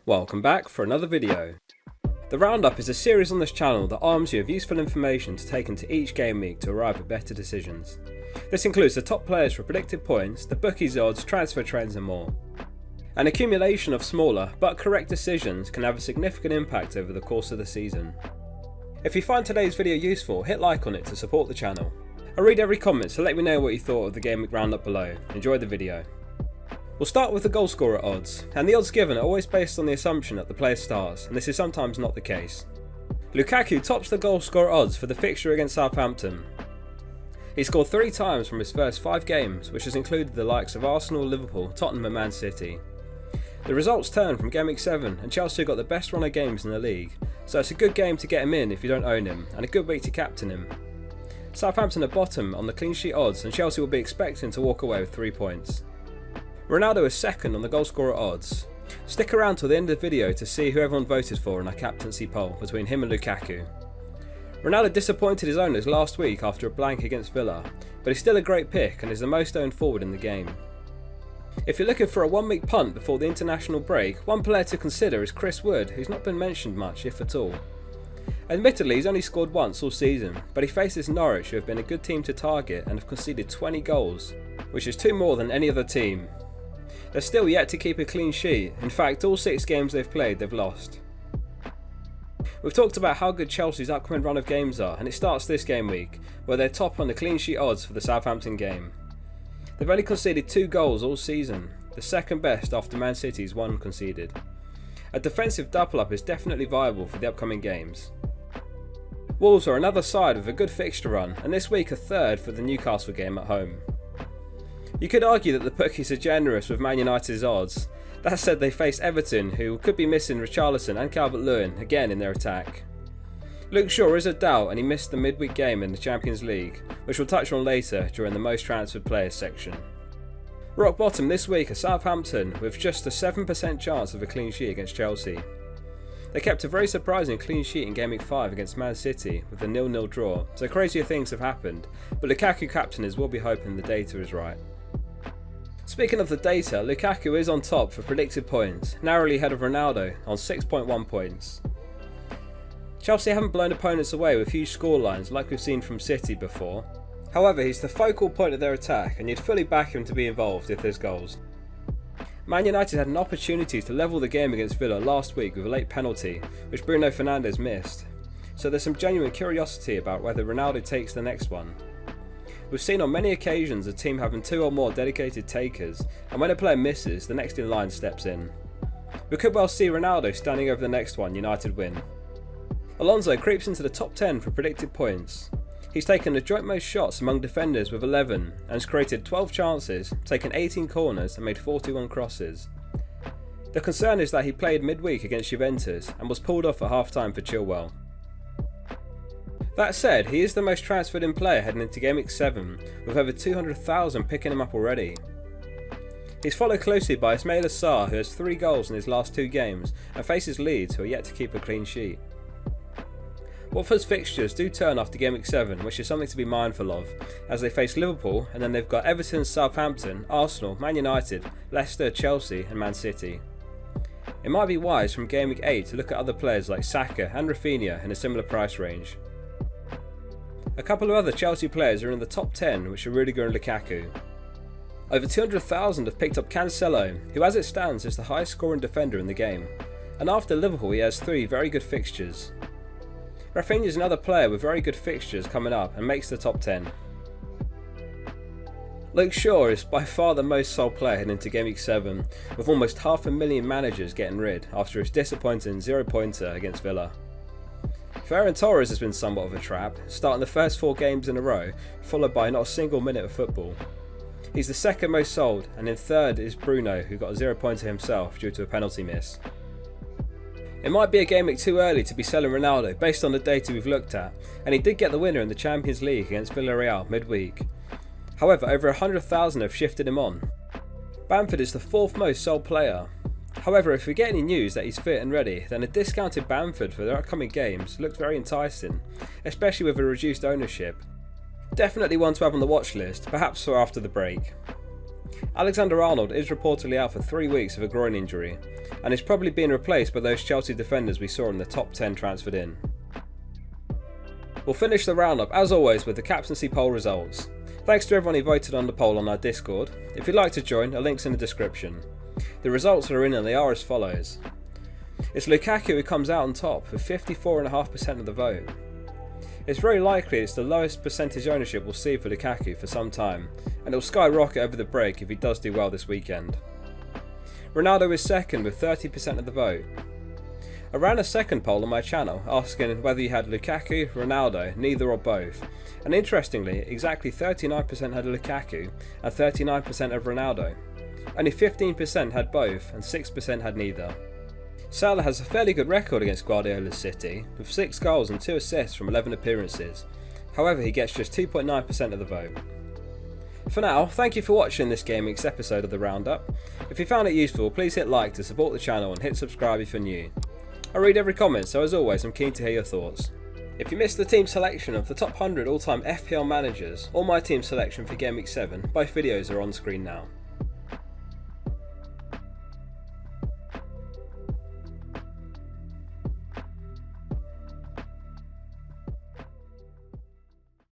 Welcome back for another video. The Roundup is a series on this channel that arms you with useful information to take into each game week to arrive at better decisions. This includes the top players for predicted points, the bookies odds, transfer trends and more. An accumulation of smaller but correct decisions can have a significant impact over the course of the season. If you find today's video useful, hit like on it to support the channel. I read every comment, so let me know what you thought of the Gameweek Roundup below. Enjoy the video. We'll start with the Goalscorer Odds, and the odds given are always based on the assumption that the player starts, and this is sometimes not the case. Lukaku tops the Goalscorer Odds for the fixture against Southampton. He scored 3 times from his first 5 games, which has included the likes of Arsenal, Liverpool, Tottenham and Man City. The results turned from Gameweek 7 and Chelsea got the best run of games in the league, so it's a good game to get him in if you don't own him, and a good week to captain him. Southampton are bottom on the clean sheet odds and Chelsea will be expecting to walk away with 3 points. Ronaldo is second on the Goalscorer Odds. Stick around till the end of the video to see who everyone voted for in our Captaincy Poll between him and Lukaku. Ronaldo disappointed his owners last week after a blank against Villa, but he's still a great pick and is the most owned forward in the game. If you're looking for a 1 week punt before the international break, one player to consider is Chris Wood, who's not been mentioned much if at all. Admittedly, he's only scored once all season, but he faces Norwich, who have been a good team to target and have conceded 20 goals, which is 2 more than any other team. They're still yet to keep a clean sheet, in fact all 6 games they've played they've lost. We've talked about how good Chelsea's upcoming run of games are, and it starts this game week, where they're top on the clean sheet odds for the Southampton game. They've only conceded 2 goals all season, the second best after Man City's 1 conceded. A defensive double up is definitely viable for the upcoming games. Wolves are another side with a good fixture run, and this week a third for the Newcastle game at home. You could argue that the bookies are generous with Man United's odds. That said, they face Everton, who could be missing Richarlison and Calvert-Lewin again in their attack. Luke Shaw is a doubt and he missed the midweek game in the Champions League, which we'll touch on later during the most transferred players section. Rock bottom this week are Southampton with just a 7% chance of a clean sheet against Chelsea. They kept a very surprising clean sheet in Gameweek 5 against Man City with a 0-0 draw, so crazier things have happened, but Lukaku captainers will be hoping the data is right. Speaking of the data, Lukaku is on top for predicted points, narrowly ahead of Ronaldo on 6.1 points. Chelsea haven't blown opponents away with huge scorelines like we've seen from City before. However, he's the focal point of their attack and you'd fully back him to be involved if there's goals. Man United had an opportunity to level the game against Villa last week with a late penalty, which Bruno Fernandes missed, so there's some genuine curiosity about whether Ronaldo takes the next one. We've seen on many occasions a team having 2 or more dedicated takers, and when a player misses, the next in line steps in. We could well see Ronaldo standing over the next one United win. Alonso creeps into the top 10 for predicted points. He's taken the joint most shots among defenders with 11, and has created 12 chances, taken 18 corners and made 41 crosses. The concern is that he played midweek against Juventus and was pulled off at half-time for Chilwell. That said, he is the most transferred in player heading into Gameweek 7, with over 200,000 picking him up already. He's followed closely by Ismail Assar, who has 3 goals in his last 2 games, and faces Leeds, who are yet to keep a clean sheet. Watford's fixtures do turn after Gameweek 7, which is something to be mindful of, as they face Liverpool, and then they've got Everton, Southampton, Arsenal, Man United, Leicester, Chelsea and Man City. It might be wise from Gameweek 8 to look at other players like Saka and Rafinha in a similar price range. A couple of other Chelsea players are in the top 10 which are Rudiger and Lukaku. Over 200,000 have picked up Cancelo, who as it stands is the highest scoring defender in the game, and after Liverpool he has 3 very good fixtures. Rafinha is another player with very good fixtures coming up and makes the top 10. Luke Shaw is by far the most sold player heading into Gameweek 7, with almost 500,000 managers getting rid after his disappointing 0-pointer against Villa. Ferran Torres has been somewhat of a trap, starting the first 4 games in a row, followed by not a single minute of football. He's the second most sold, and in third is Bruno, who got a 0-pointer himself due to a penalty miss. It might be a game week too early to be selling Ronaldo based on the data we've looked at, and he did get the winner in the Champions League against Villarreal midweek. However, over 100,000 have shifted him on. Bamford is the 4th most sold player. However, if we get any news that he's fit and ready, then a discounted Bamford for their upcoming games looks very enticing, especially with a reduced ownership. Definitely one to have on the watch list, perhaps for after the break. Alexander-Arnold is reportedly out for 3 weeks with a groin injury, and is probably being replaced by those Chelsea defenders we saw in the top 10 transferred in. We'll finish the roundup as always with the Captaincy Poll results. Thanks to everyone who voted on the poll on our Discord. If you'd like to join, a link's in the description. The results are in and they are as follows. It's Lukaku who comes out on top with 54.5% of the vote. It's very likely it's the lowest percentage ownership we'll see for Lukaku for some time, and it'll skyrocket over the break if he does do well this weekend. Ronaldo is second with 30% of the vote. I ran a second poll on my channel asking whether you had Lukaku, Ronaldo, neither or both, and interestingly exactly 39% had Lukaku and 39% of Ronaldo. Only 15% had both and 6% had neither. Salah has a fairly good record against Guardiola's City, with 6 goals and 2 assists from 11 appearances. However, he gets just 2.9% of the vote. For now, thank you for watching this Gameweek's episode of the Roundup. If you found it useful, please hit like to support the channel and hit subscribe if you're new. I read every comment, so as always I'm keen to hear your thoughts. If you missed the team selection of the top 100 all-time FPL managers or my team selection for Gameweek 7, both videos are on screen now.